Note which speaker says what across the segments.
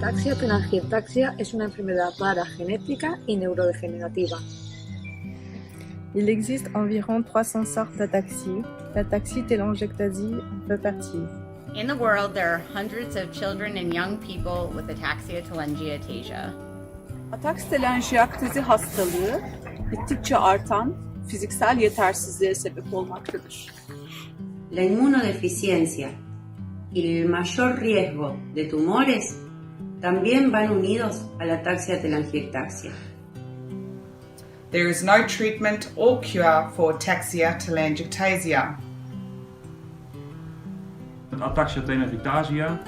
Speaker 1: ataxia-telangiectasia es una enfermedad paragenética y neurodegenerativa.
Speaker 2: Il existe environ 300 sortes d'ataxie. L'ataxie-télangiectasie en fait partie.
Speaker 3: In the world, there are hundreds of children and young people with ataxia-telangiectasia.
Speaker 4: Ataksi-telanjiyektezi hastalığı gittikçe artan fiziksel yetersizliğe sebep olmaktadır.
Speaker 5: La inmunodeficiencia y el mayor riesgo de tumores también van unidos a la ataxia-telangiectasia.
Speaker 6: There is no treatment or cure for ataxia-telangiectasia.
Speaker 7: Met ataxia-telangiectasia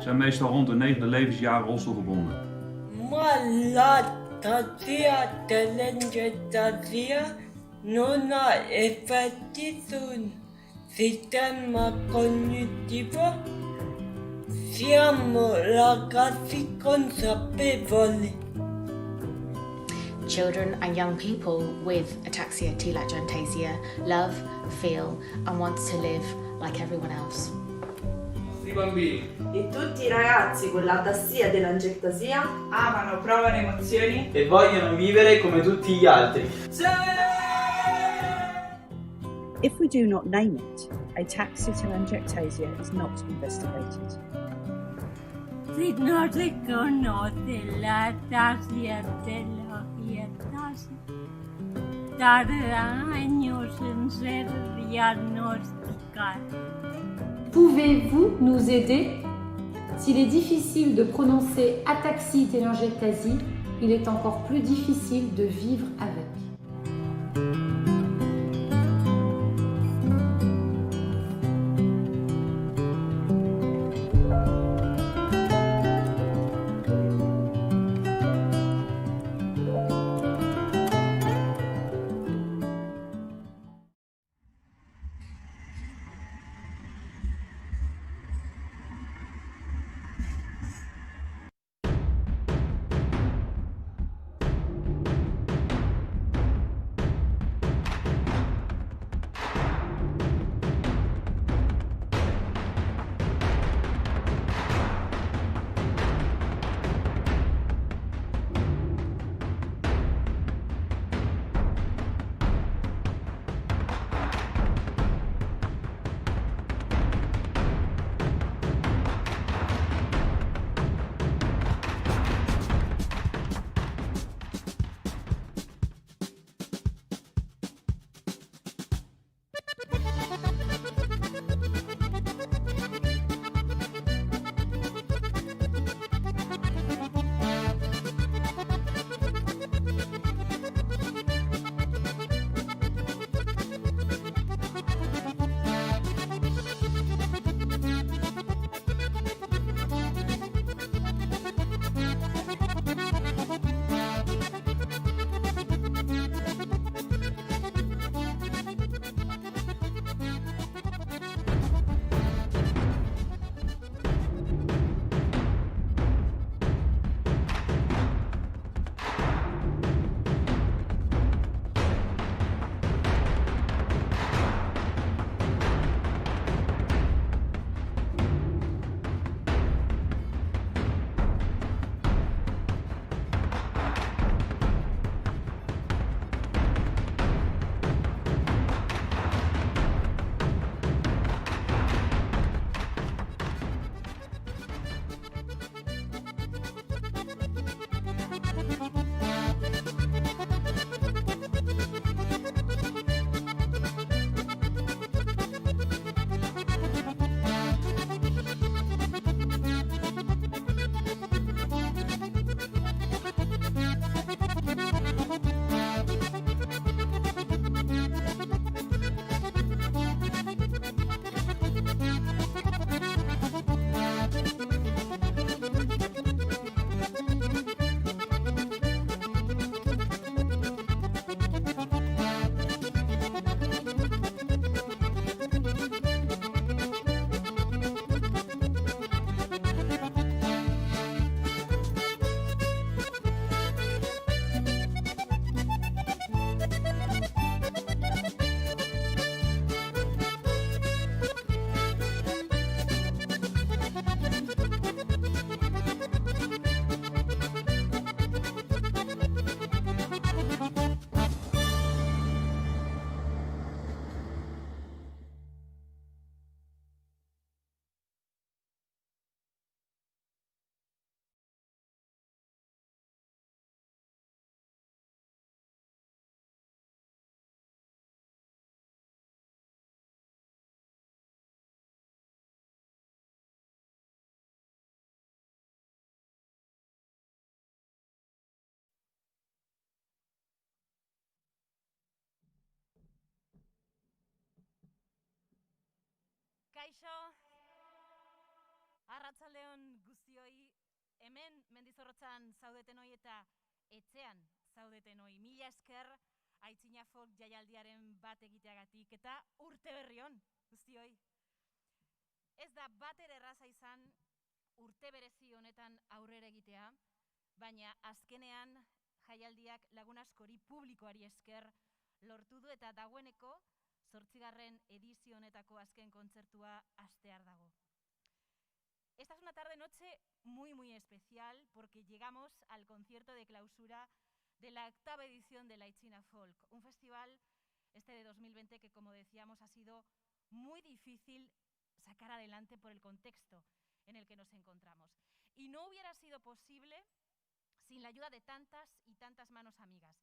Speaker 7: zijn meestal rond de 9e levensjaar rolstoelgebonden.
Speaker 8: Ataxia-telangiectasia non ha effetti sul sistema cognitivo. Siamo ragazzi consapevoli.
Speaker 9: Children and young people with ataxia-telangiectasia love, feel and want to live like everyone else.
Speaker 10: I bambini
Speaker 11: e tutti i ragazzi con l'ataxia-telangiectasia
Speaker 12: amano, provano emozioni
Speaker 10: e vogliono vivere come tutti gli altri.
Speaker 13: If we do not name it, ataxia-telangiectasia is not investigated.
Speaker 8: Si no se conoce la ataxia-telangiectasia, tarda años en ser diagnosticada.
Speaker 14: Pouvez-vous nous aider? S'il est difficile de prononcer ataxie-telangiectasie, il est encore plus difficile de vivre avec.
Speaker 15: Kaixo, arratsaldeon guztioi, hemen Mendizorrotzan zaudetenoi eta etxean zaudetenoi. Mila esker Aitzina Folk jaialdiaren bat egiteagatik eta urte berri on guztioi. Ez da batere erraza izan urte berezi honetan aurrera egitea, baina azkenean jaialdiak lagun askori publikoari esker lortu du eta dagoeneko 8. edizio honetako azken kontzertua hastear dago. Esta es una tarde-noche muy especial porque llegamos al concierto de clausura de la 8ª edición de la Aitzina Folk, un festival de 2020 que, como decíamos, ha sido muy difícil sacar adelante por el contexto en el que nos encontramos. Y no hubiera sido posible sin la ayuda de tantas y tantas manos amigas.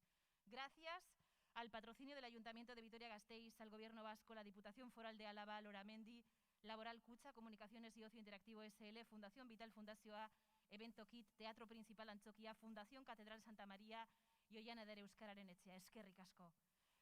Speaker 15: Gracias al patrocinio del Ayuntamiento de Vitoria-Gasteiz, al Gobierno Vasco, la Diputación Foral de Álava, Loramendi, Laboral Kutxa, Comunicaciones y Ocio Interactivo SL, Fundación Vital Fundazioa, Evento Kit, Teatro Principal Antzokia, Fundación Catedral Santa María y Oiana Eder Euskararen Etxea. Eskerrik asko.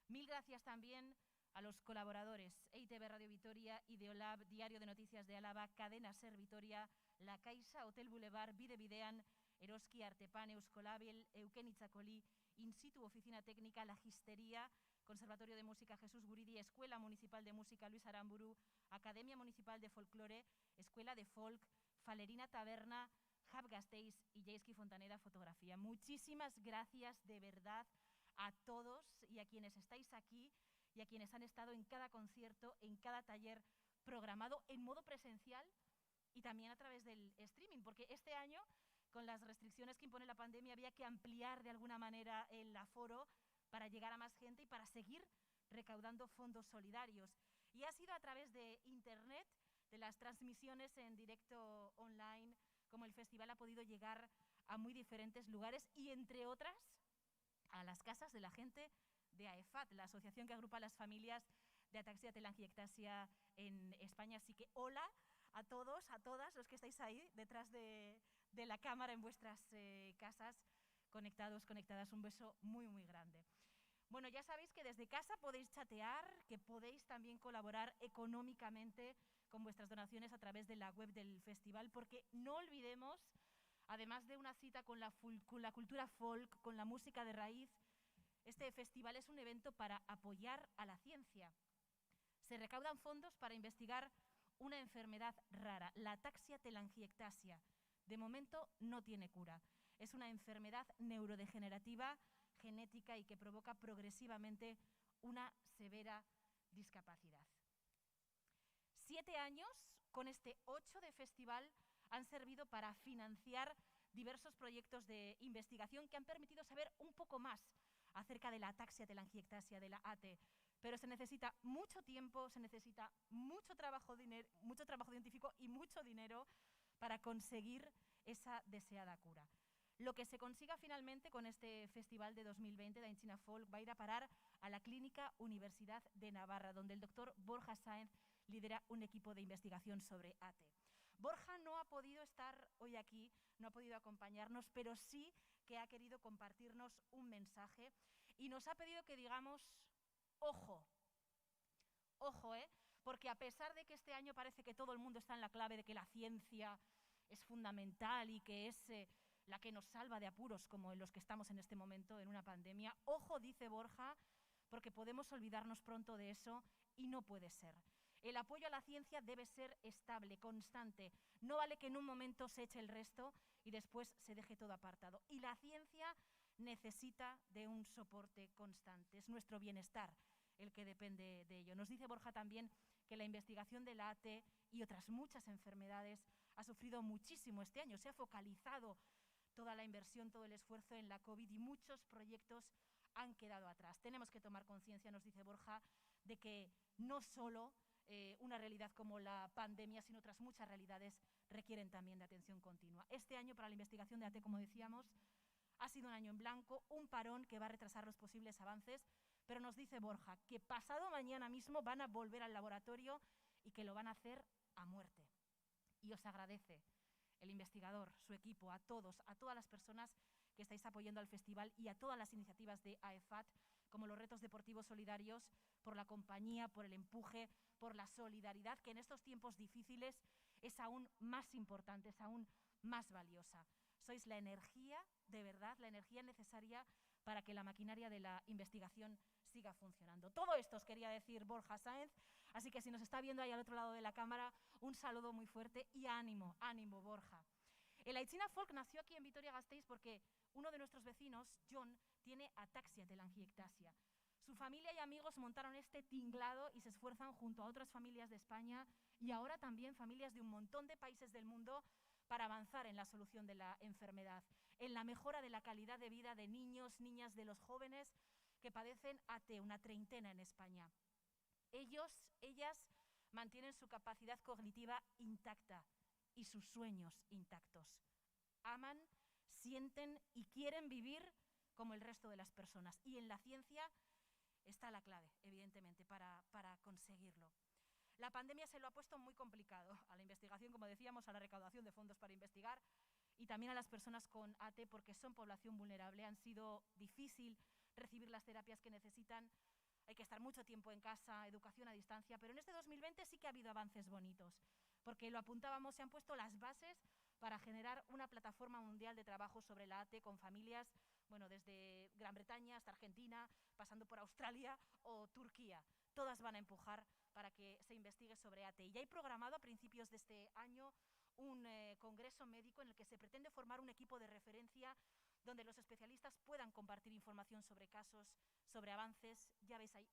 Speaker 15: Mil gracias también a los colaboradores, EITB Radio Vitoria, Ideolab, Diario de Noticias de Álava, Cadena Ser Vitoria, La Caixa, Hotel Boulevard, Bide Bidean, Eroski, Artepan, Euskolabel, Eukenitzakoli, In Situ Oficina Técnica, Lagistería, Conservatorio de Música Jesús Guridi, Escuela Municipal de Música Luis Aramburu, Academia Municipal de Folklore, Escuela de Folk, Falerina Taberna, Hub Gasteiz y Jaiski Fontaneda Fotografía. Muchísimas gracias de verdad a todos y a quienes estáis aquí y a quienes han estado en cada concierto, en cada taller programado en modo presencial y también a través del streaming, porque este año, con las restricciones que impone la pandemia, había que ampliar de alguna manera el aforo para llegar a más gente y para seguir recaudando fondos solidarios. Y ha sido a través de Internet, de las transmisiones en directo online, como el festival ha podido llegar a muy diferentes lugares y, entre otras, a las casas de la gente de AEFAT, la asociación que agrupa a las familias de ataxia telangiectasia en España. Así que hola a todos, a todas los que estáis ahí detrás de la cámara en vuestras casas, conectados, conectadas. Un beso muy grande. Bueno, ya sabéis que desde casa podéis chatear, que podéis también colaborar económicamente con vuestras donaciones a través de la web del festival, porque no olvidemos, además de una cita con la cultura folk, con la música de raíz, este festival es un evento para apoyar a la ciencia. Se recaudan fondos para investigar una enfermedad rara, la ataxia telangiectasia. De momento no tiene cura. Es una enfermedad neurodegenerativa, genética y que provoca progresivamente una severa discapacidad. 7 años con este 8 de festival han servido para financiar diversos proyectos de investigación que han permitido saber un poco más acerca de la ataxia telangiectasia, de la AT. Pero se necesita mucho tiempo, se necesita mucho trabajo científico y mucho dinero para conseguir esa deseada cura. Lo que se consiga finalmente con este festival de 2020 de Aitzina Folk va a ir a parar a la Clínica Universidad de Navarra, donde el doctor Borja Sáenz lidera un equipo de investigación sobre AT. Borja no ha podido estar hoy aquí, no ha podido acompañarnos, pero sí que ha querido compartirnos un mensaje y nos ha pedido que digamos, ojo, porque a pesar de que este año parece que todo el mundo está en la clave de que la ciencia es fundamental y que es la que nos salva de apuros como en los que estamos en este momento en una pandemia, ojo, dice Borja, porque podemos olvidarnos pronto de eso y no puede ser. El apoyo a la ciencia debe ser estable, constante. No vale que en un momento se eche el resto y después se deje todo apartado. Y la ciencia necesita de un soporte constante. Es nuestro bienestar el que depende de ello. Nos dice Borja también que la investigación de la AT y otras muchas enfermedades ha sufrido muchísimo este año. Se ha focalizado toda la inversión, todo el esfuerzo en la COVID y muchos proyectos han quedado atrás. Tenemos que tomar conciencia, nos dice Borja, de que no solo una realidad como la pandemia, sino otras muchas realidades requieren también de atención continua. Este año para la investigación de AT, como decíamos, ha sido un año en blanco, un parón que va a retrasar los posibles avances, pero nos dice Borja que pasado mañana mismo van a volver al laboratorio y que lo van a hacer a muerte. Y os agradece el investigador, su equipo, a todos, a todas las personas que estáis apoyando al festival y a todas las iniciativas de AEFAT, como los retos deportivos solidarios, por la compañía, por el empuje, por la solidaridad, que en estos tiempos difíciles es aún más importante, es aún más valiosa. Sois la energía, de verdad, la energía necesaria para que la maquinaria de la investigación siga funcionando. Todo esto os quería decir Borja Sáenz, así que si nos está viendo ahí al otro lado de la cámara, un saludo muy fuerte y ánimo, ánimo Borja. El Aitzina Folk nació aquí en Vitoria-Gasteiz porque uno de nuestros vecinos, John, tiene ataxia telangiectasia. Su familia y amigos montaron este tinglado y se esfuerzan junto a otras familias de España y ahora también familias de un montón de países del mundo para avanzar en la solución de la enfermedad, en la mejora de la calidad de vida de niños, niñas, de los jóvenes que padecen AT, una treintena en España. Ellas mantienen su capacidad cognitiva intacta y sus sueños intactos. Aman, sienten y quieren vivir como el resto de las personas. Y en la ciencia está la clave, evidentemente, para conseguirlo. La pandemia se lo ha puesto muy complicado a la investigación, como decíamos, a la recaudación de fondos para investigar y también a las personas con AT porque son población vulnerable. Han sido difícil recibir las terapias que necesitan, hay que estar mucho tiempo en casa, educación a distancia, pero en este 2020 sí que ha habido avances bonitos, porque lo apuntábamos, se han puesto las bases para generar una plataforma mundial de trabajo sobre la AT con familias, bueno, desde Gran Bretaña hasta Argentina, pasando por Australia o Turquía. Todas van a empujar para que se investigue sobre AT. Y hay programado a principios de este año un congreso médico en el que se pretende formar un equipo de referencia donde los especialistas puedan compartir información sobre casos, sobre avances. Ya veis, hay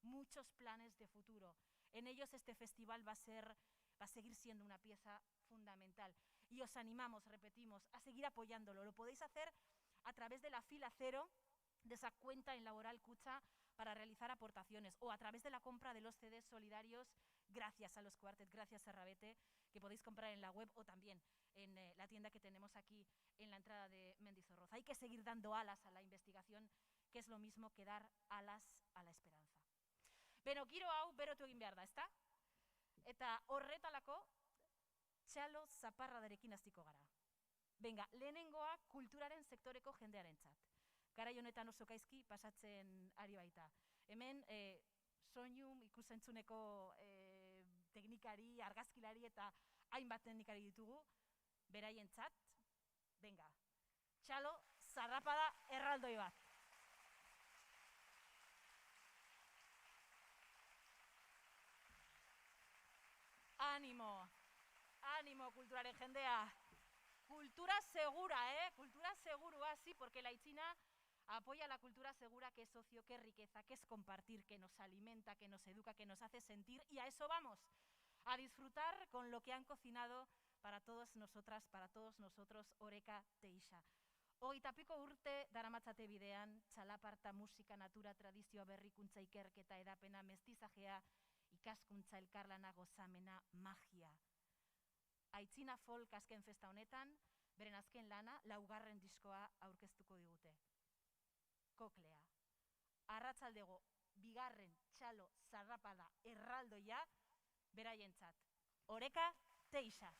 Speaker 15: muchos planes de futuro. En ellos este festival va a seguir siendo una pieza fundamental. Y os animamos, repetimos, a seguir apoyándolo. Lo podéis hacer a través de la fila cero, de esa cuenta en Laboral Kutxa para realizar aportaciones o a través de la compra de los CDs solidarios gracias a los Quartet, gracias a Rabete, que podéis comprar en la web o también en la tienda que tenemos aquí en la entrada de Mendizorroza. Hay que seguir dando alas a la investigación, que es lo mismo que dar alas a la esperanza. Beno, giro hau berotu egin behar da, ezta? Eta horretalako txalo zaparradarekin hasiko gara. Venga, lehenengoa kulturaren sektoreko jendearentzat. Garai honetan oso gaizki pasatzen ari baita. Hemen soinu ikusentzuneko teknikari, argazkilari eta hainbat teknikari ditugu, beraientzat. Venga, txalo zarrapada erraldoi bat. Animo, animo kulturaren jendea. Cultura segura, Cultura segura, sí, porque la Aitzina apoya la cultura segura, que es ocio, que es riqueza, que es compartir, que nos alimenta, que nos educa, que nos hace sentir, y a eso vamos, a disfrutar con lo que han cocinado para todas nosotras, para todos nosotros, Oreka Teixa. Hogeita piko urte daramatzate bidean, txalaparta, musika, natura, tradizioa, berrikuntza, ikerketa, edapena, mestizajea, ikaskuntza, elkarlana, gozamena, magia. Aitzina Folk azken festa honetan, beren azken lana, 4. diskoa aurkeztuko digute. Koklea. Arratsaldego 2. txalo zarrapada erraldoia beraientzat. Oreka Teixa.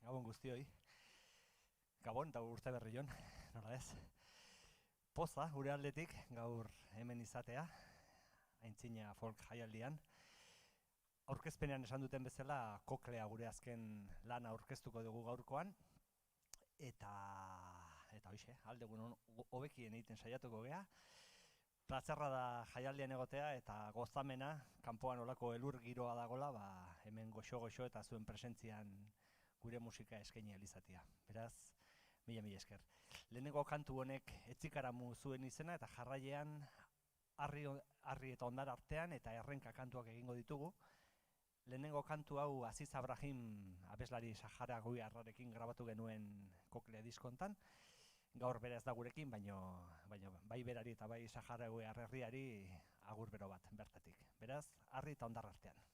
Speaker 16: Gabon guztioi. Gabon eta urte berri jon, nola ez. Poza, gure aldetik, gaur hemen izatea, aintzina folk jaialdian. Aurkezpenean esan duten bezala, Koklea gure azken lana aurkeztuko dugu gaurkoan. Eta hoxe, aldegun hobekien egiten saiatuko gea. Platzerra da jaialdian egotea eta gozamena, kanpoan olako elur giroa dagola, hemen goxo-goxo eta zuen presentzian gure musika eskaini alizatia. Beraz, mila esker. Lehenengo kantu honek Etzikaramu zuen izena eta jarraian harri eta ondar artean eta errenka kantuak egingo ditugu. Lehenengo kantu hau Aziz Abrahim abeslari saharagoiarrarekin grabatu genuen Koklea diskontan. Gaur bera ez da gurekin, baina bai berari eta bai saharagoiar herriari agur bero bat bertatik. Beraz, harri eta ondar artean.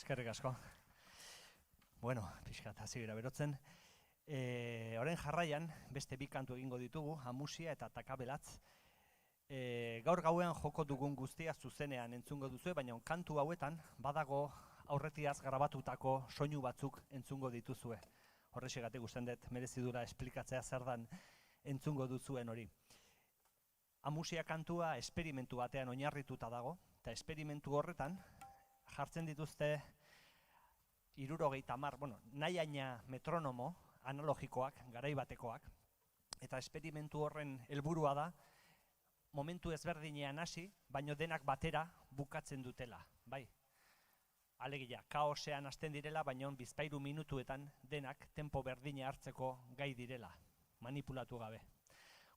Speaker 16: Eskerrik asko. Bueno, pixkat hasi gira berotzen. Orain jarraian, beste bi kantu egingo ditugu, Amusia eta Takabelatz. Gaur gauean joko dugun guztia zuzenean entzungo duzue, baina kantu hauetan badago aurretiaz grabatutako soinu batzuk entzungo dituzue. Horrexegatik gusten dut merezi dura esplikatzea zer dan entzungo duzuen hori. Amusia kantua esperimentu batean oinarrituta dago, eta esperimentu horretan jartzen dituzte 70, nahi aina metronomo analogikoak, garai batekoak, eta esperimentu horren helburua da momentu ezberdinean hasi, baino denak batera bukatzen dutela, bai. Alegia, kaosean hasten direla, baina bizpahiru minutuetan denak tempo berdina hartzeko gai direla, manipulatu gabe.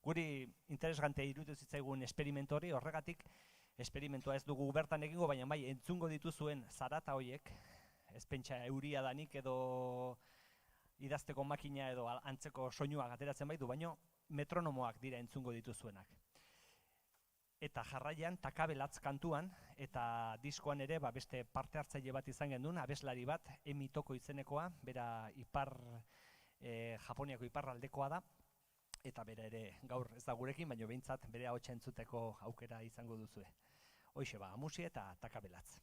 Speaker 16: Guri interesgante iruditu zitzaigun esperimentu hori, horregatik esperimentua ez dugu bertan egingo, baina bai entzungo dituzuen zarata horiek, ez pentsa euria danik edo idazteko makina edo antzeko soinuak ateratzen baitu, baino metronomoak dira entzungo dituzuenak. Eta jarraian Takabelatz kantuan eta diskoan ere beste parte hartzaile bat izan gendun, abeslari bat, Emi Toko izenekoa, bera Japoniako iparraldekoa da, eta bera ere gaur ez da gurekin, baina behintzat bere ahotsa entzuteko aukera izango duzue. Hoixe ba, Amusia eta Takabelatz.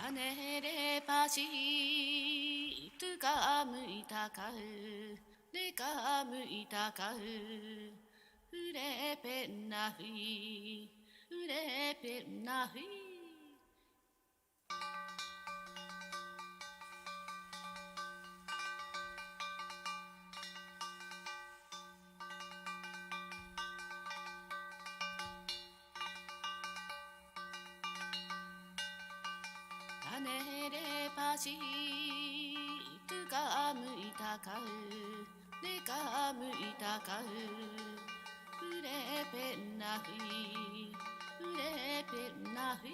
Speaker 17: 種ればしとがむいたかうれがむいたかううれぺんなふいうれぺんなふい種ればしとがむいたかうれがむいたかううれぺんなふいうれぺんなふい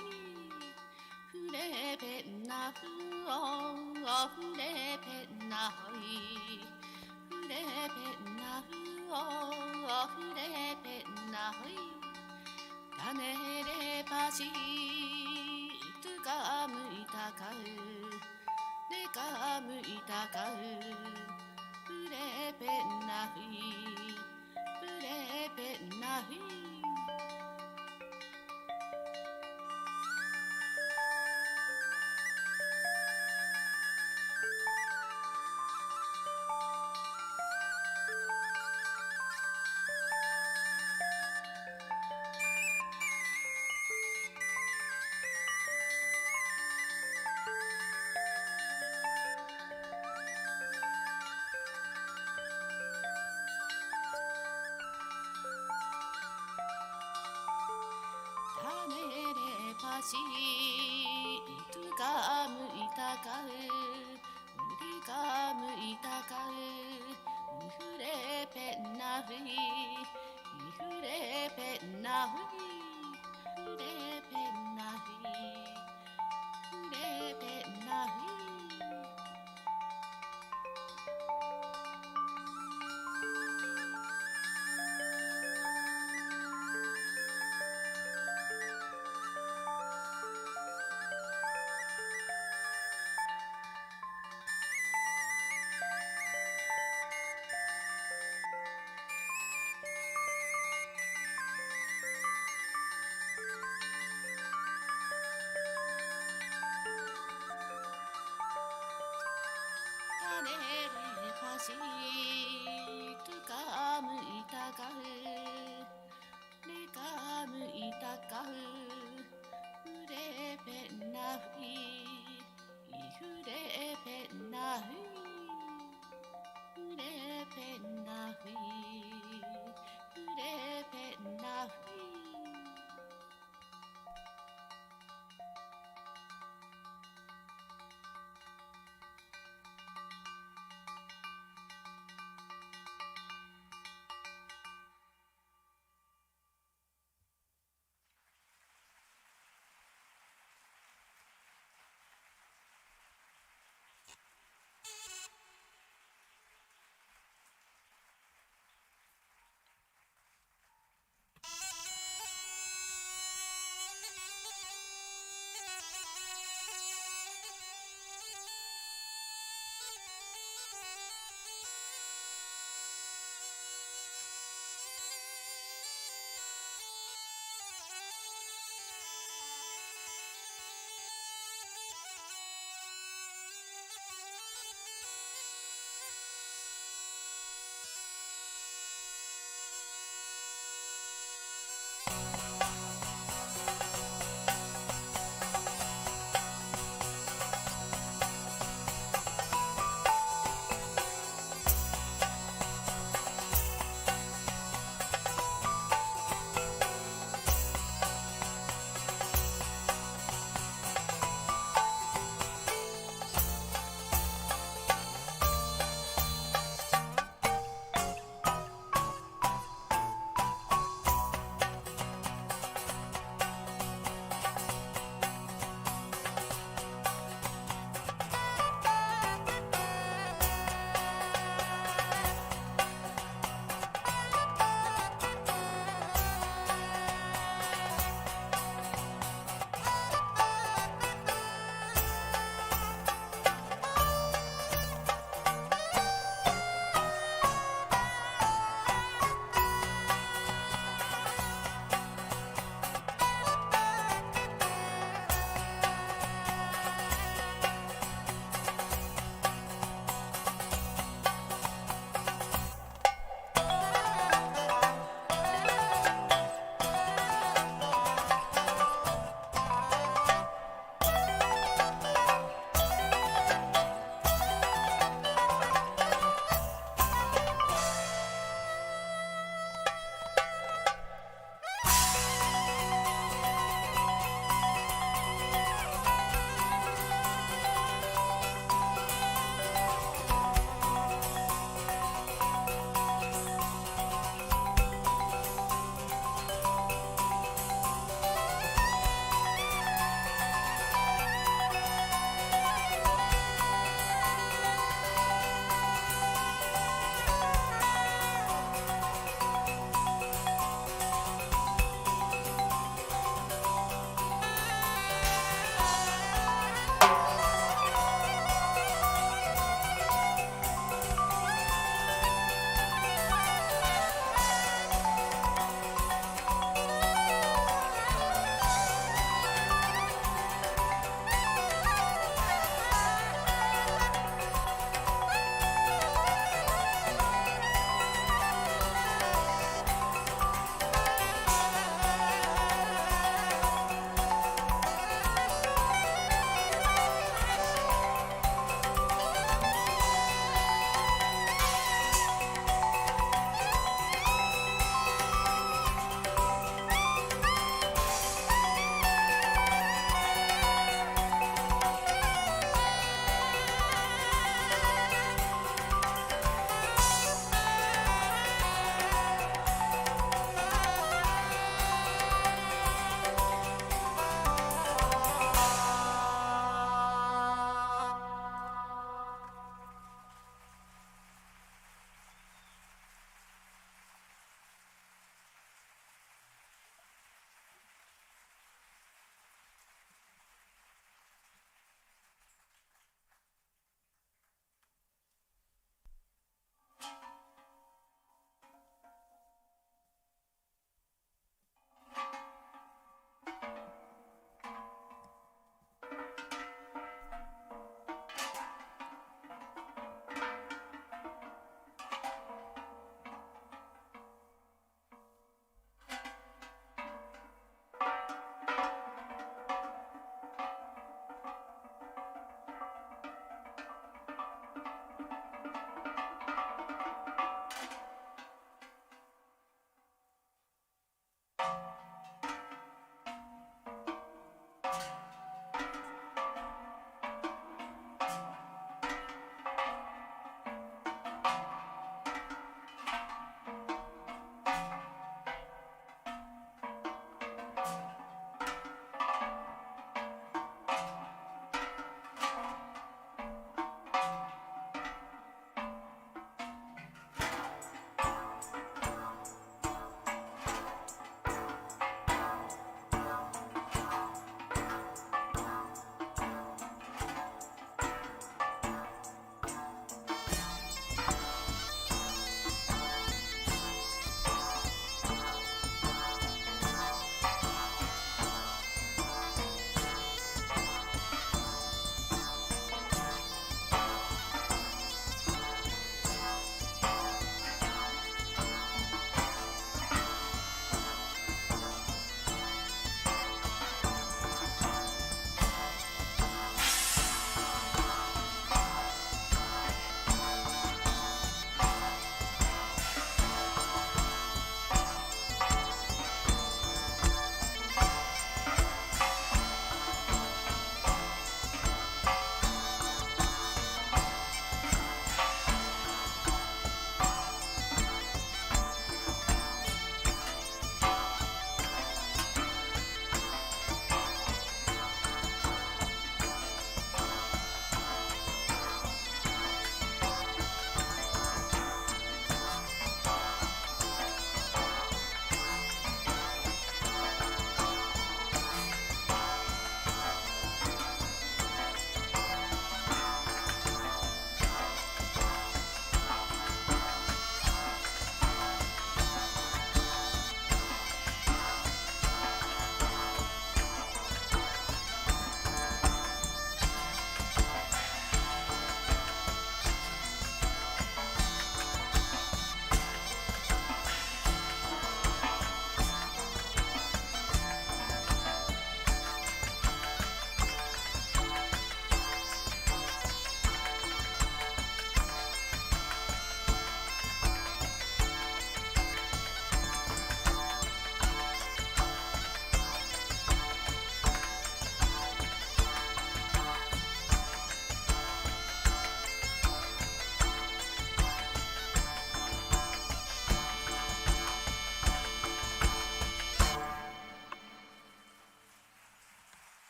Speaker 17: ふれぺんなふおふれぺんなほいふれぺんなふおふれぺんなほい種ればしとがむいたかうれがむいたかううれぺんなふいうれぺんなふいしとがむいたかうりがむいたかうふれぺんなふい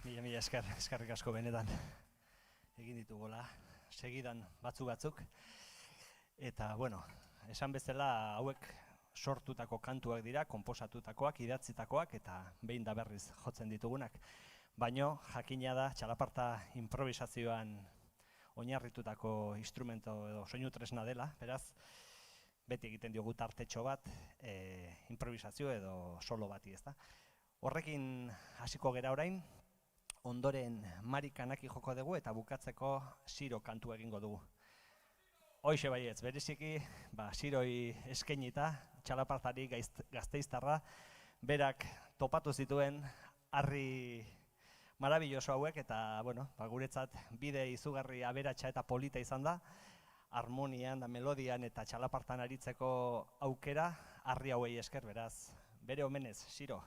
Speaker 16: Mila esker, eskerrik asko benetan. Egin ditugula, segidan batzuk. Eta, bueno, esan bezala hauek sortutako kantuak dira, konposatutakoak, idatzitakoak eta behin da berriz jotzen ditugunak. Baino, jakina da, txalaparta improvisazioan oinarritutako instrumento edo soinu tresna dela, beraz, beti egiten diogu tartetxo bat, improvisazio edo solo bati, ezta? Horrekin hasiko gera orain, ondoren Mari Kanaki joko dugu eta bukatzeko Siro kantu egingo dugu. Hoixe baietz, bereziki, Siroi eskainita, txalapartari gazteiztarra, berak topatu zituen harri marabilloso hauek eta, guretzat bide izugarri aberatsa eta polita izan da, harmonian, melodian eta txalapartan aritzeko aukera harri hauei esker, beraz, bere omenez, Siro.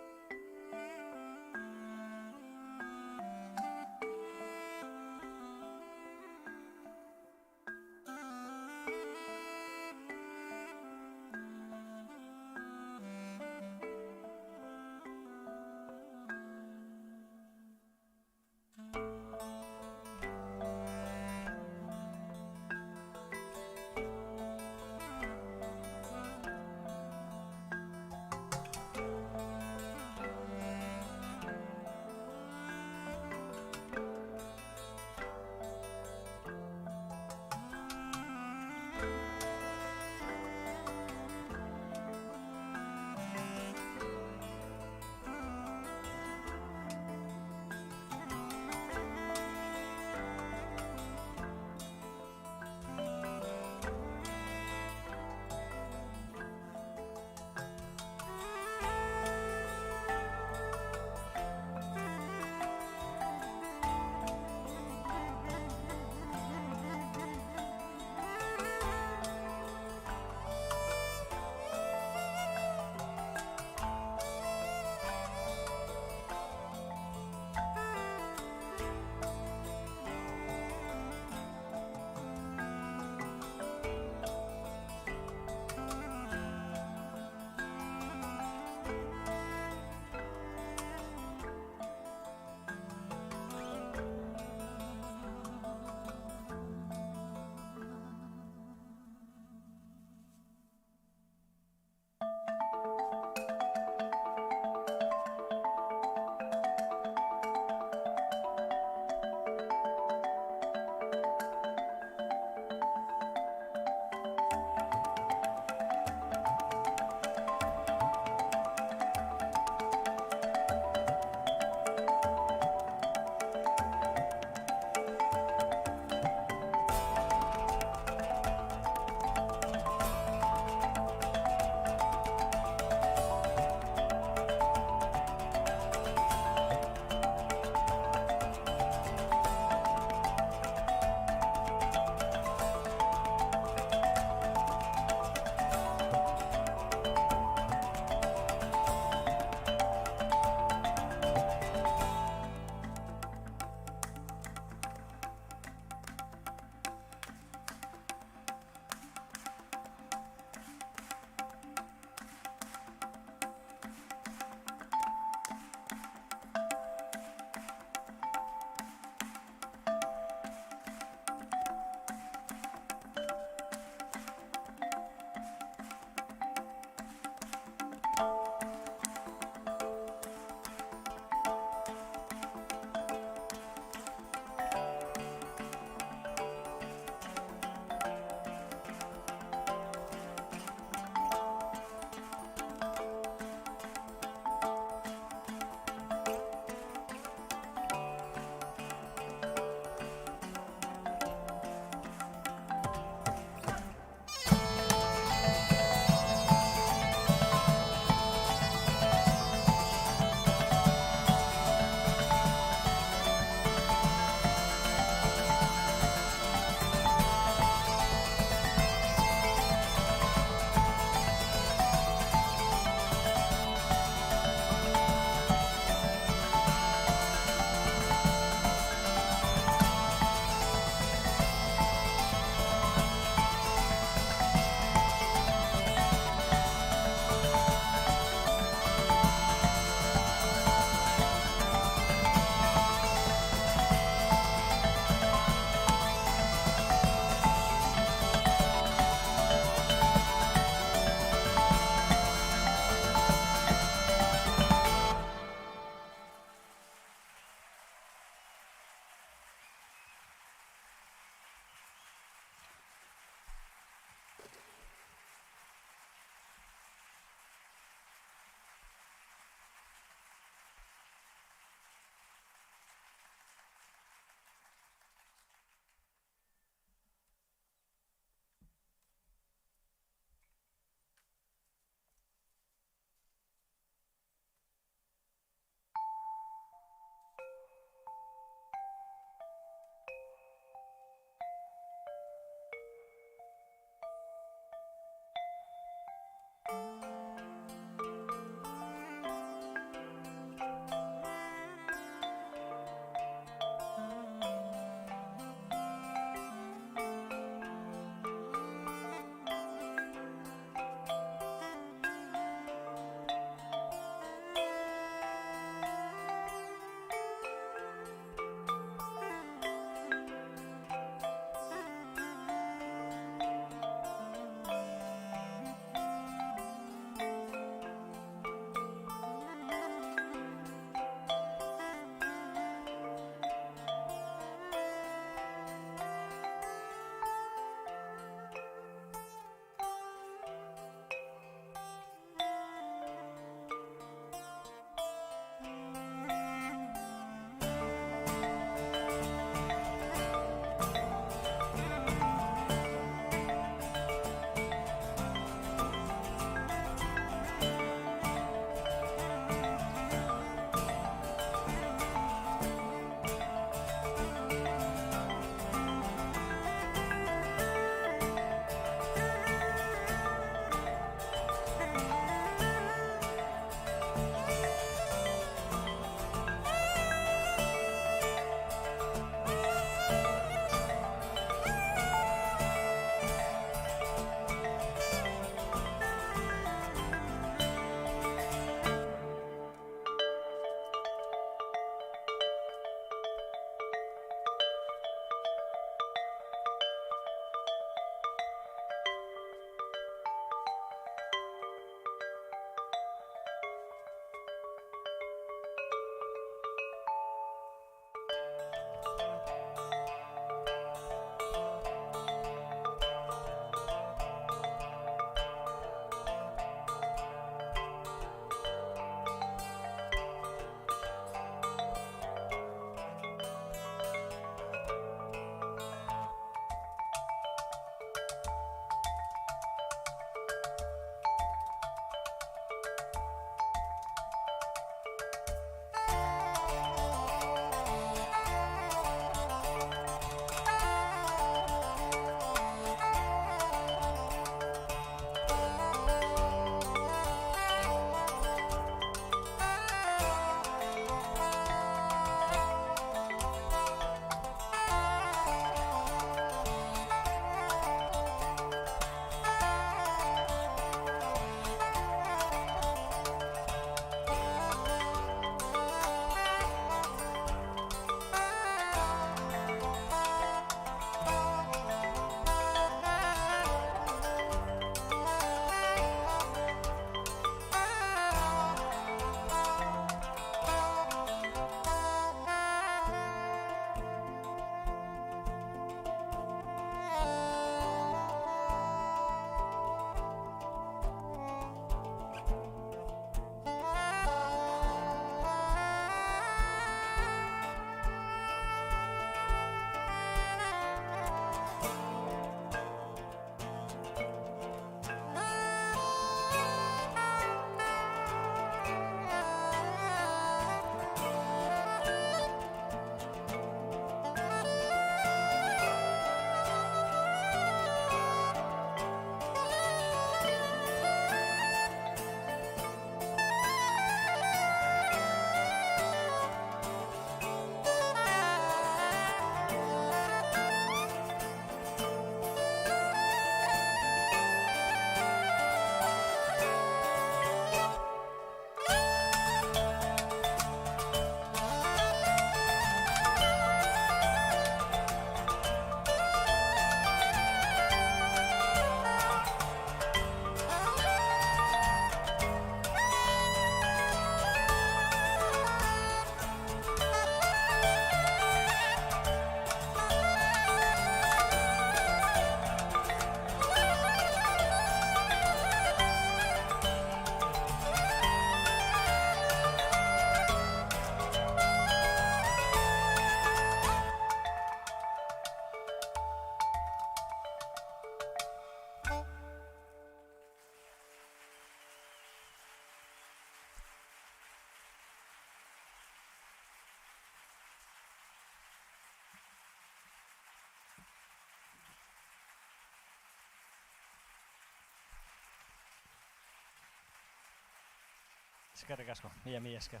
Speaker 16: Eskerrik asko, mila esker.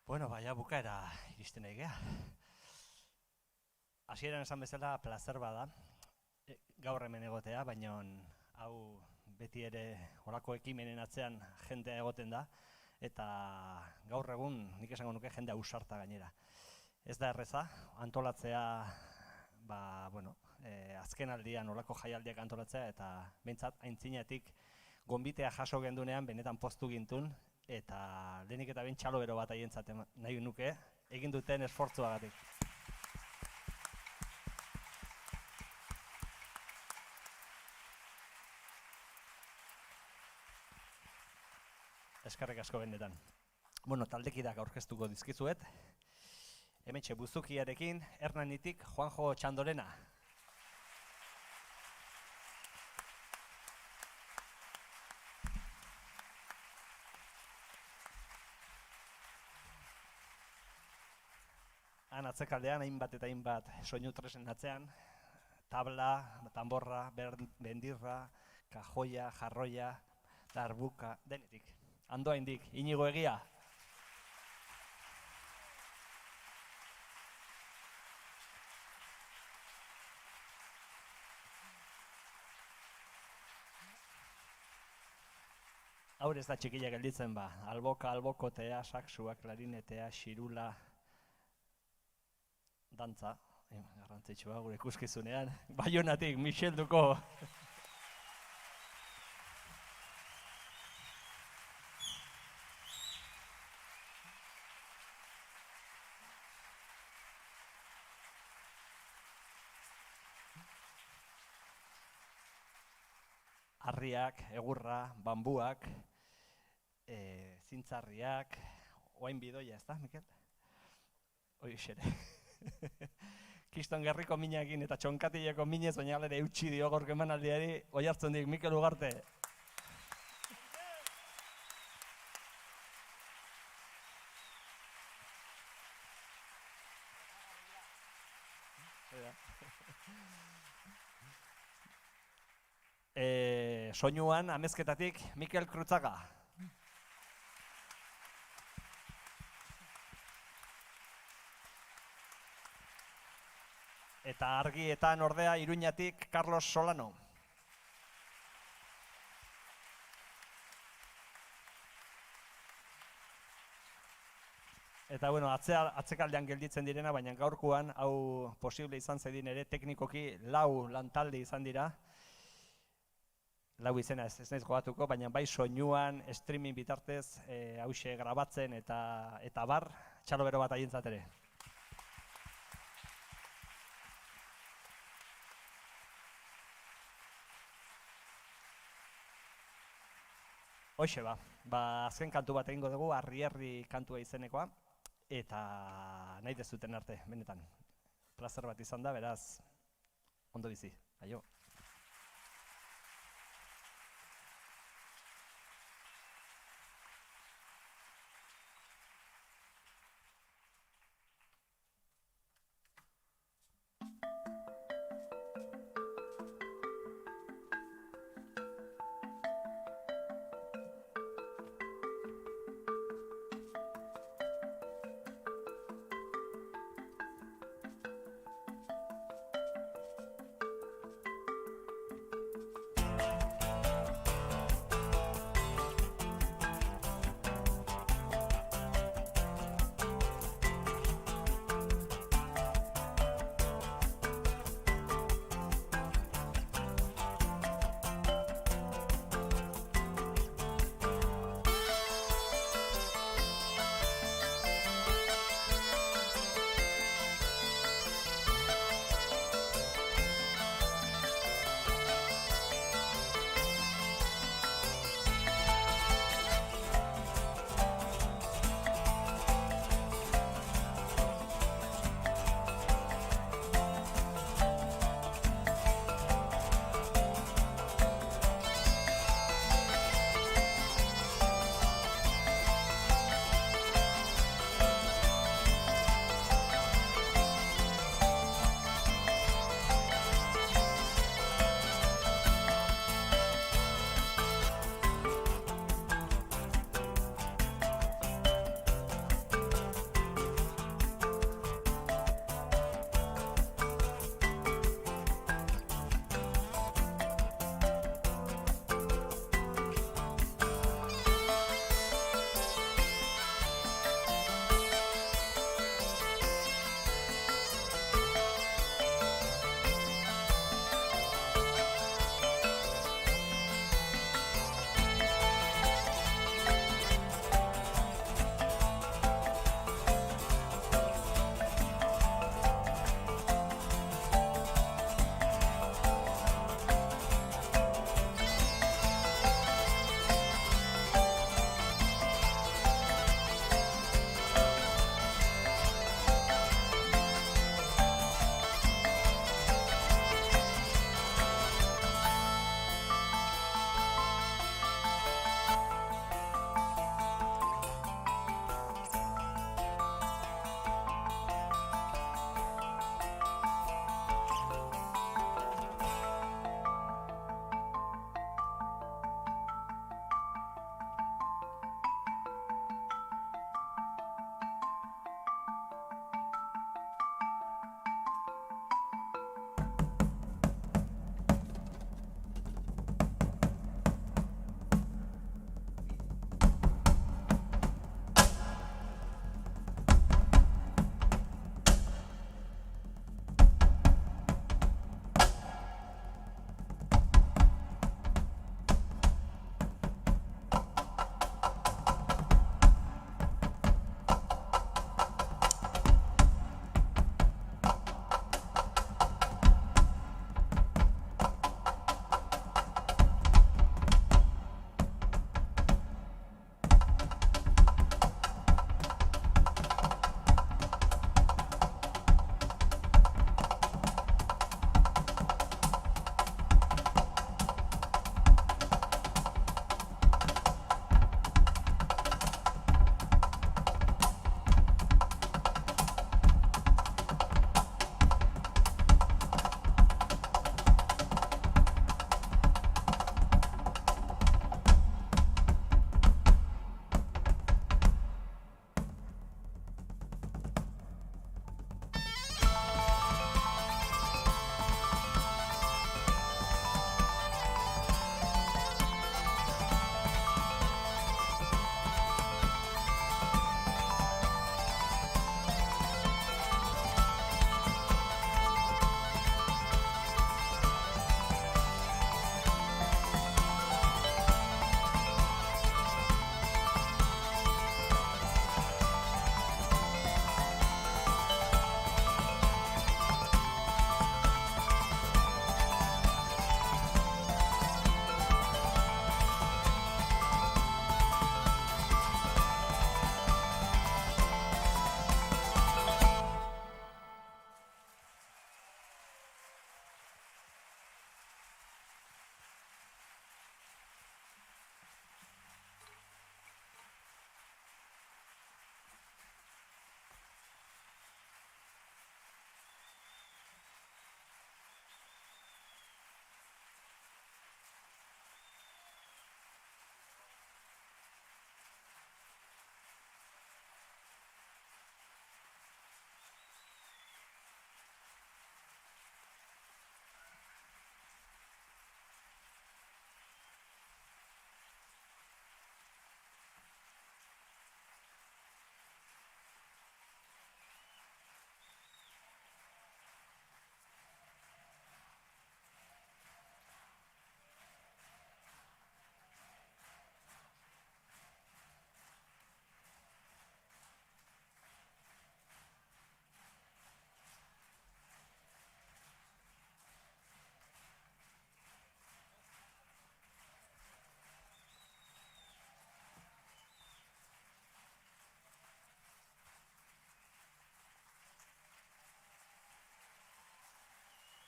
Speaker 16: Bueno, baina bukaera iristen egea. Hasieran esan bezala plazer bada, gaur hemen egotea, baina hau beti ere horako ekimenen atzean jendea egoten da, eta gaur egun nik esango nuke jende ausarta gainera. Ez da erreza, antolatzea, azken aldian horako jaialdiak antolatzea, eta behintzat aintzinetik gonbitea jaso gendunean benetan poztu gintun, eta lehenik eta behin txalo bero bat haientzat nahi nuke, egin duten esfortzuagatik. Eskerrik asko benetan. Bueno, taldekideak aurkeztuko dizkizuet. Hementxe buzukiarekin, Hernanitik Juanjo Txandorena. Han atzekaldean, hainbat eta hainbat soinu tresen atzean, tabla, tamborra, bendirra, kajoia, jarroia, darbuka, denetik. Andoa indik, Inigo Egia. Haur ez da txikila gelditzen ba, alboka, albokotea, saksua, klarinetea, xirula, dantza, garrantzitsua gure ikuskizunean, Baionatik, Michel Duko. Harriak, egurra, bambuak, zintzarriak, oain bidoia, ez da, Mikel? Hoixere. Kiston gerriko minakin eta txonkatileko minez, baina alere eutxi dio gorko emanaldiari, oi hartzen dik, Mikel Ugarte. Soinuan, amezketatik, Mikel Krutzaga. Eta argietan ordea Iruñatik, Carlos Solano. Eta bueno, atzekaldean gelditzen direna, baina gaurkoan hau posible izan zedin ere teknikoki 4 lantalde izan dira. 4 izena ez naiz gogatuko, baina bai soinuan, streaming bitartez, hause grabatzen eta bar, txalo bero bat haientzat ere. Hoxe ba, azken kantu bat egingo dugu, Harri kantua izenekoa, eta nahi dezuten arte, benetan. Plazer bat izan da, beraz, ondo bizi, aio.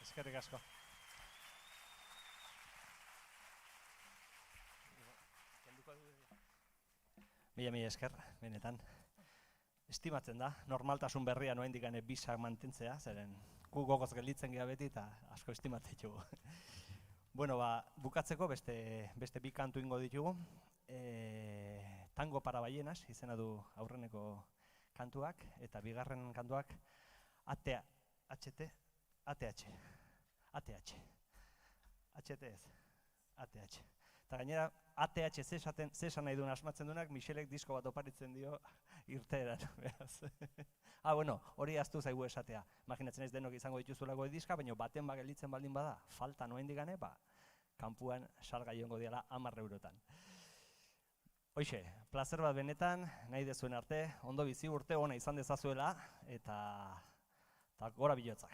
Speaker 16: Eskerrik asko. Mila esker, benetan. Estimatzen da, normaltasun berria noendik bisak mantentzea, zeren gu gogoz gelditzen geha beti eta asko estimatzen ditugu. Bueno, bukatzeko beste bi kantu ingo ditugu. Tango para ballenas izena du aurreneko kantuak, eta bigarren kantuak ATH. Eta gainera, ATH zesan nahi duen asmatzen duenak, Michelek disko bat oparitzen dio irteeran, beraz. Bueno, hori aztu zaigu esatea. Imaginatzen ez denok izango dituzulako diska, baina baten gelditzen baldin bada, falta noendik gane, kanpuan salgai joango diala 10 eurotan. Hoixe, plazer bat benetan, nahi dezuen arte, ondo bizi urte ona izan dezazuela, eta gora bilotzak.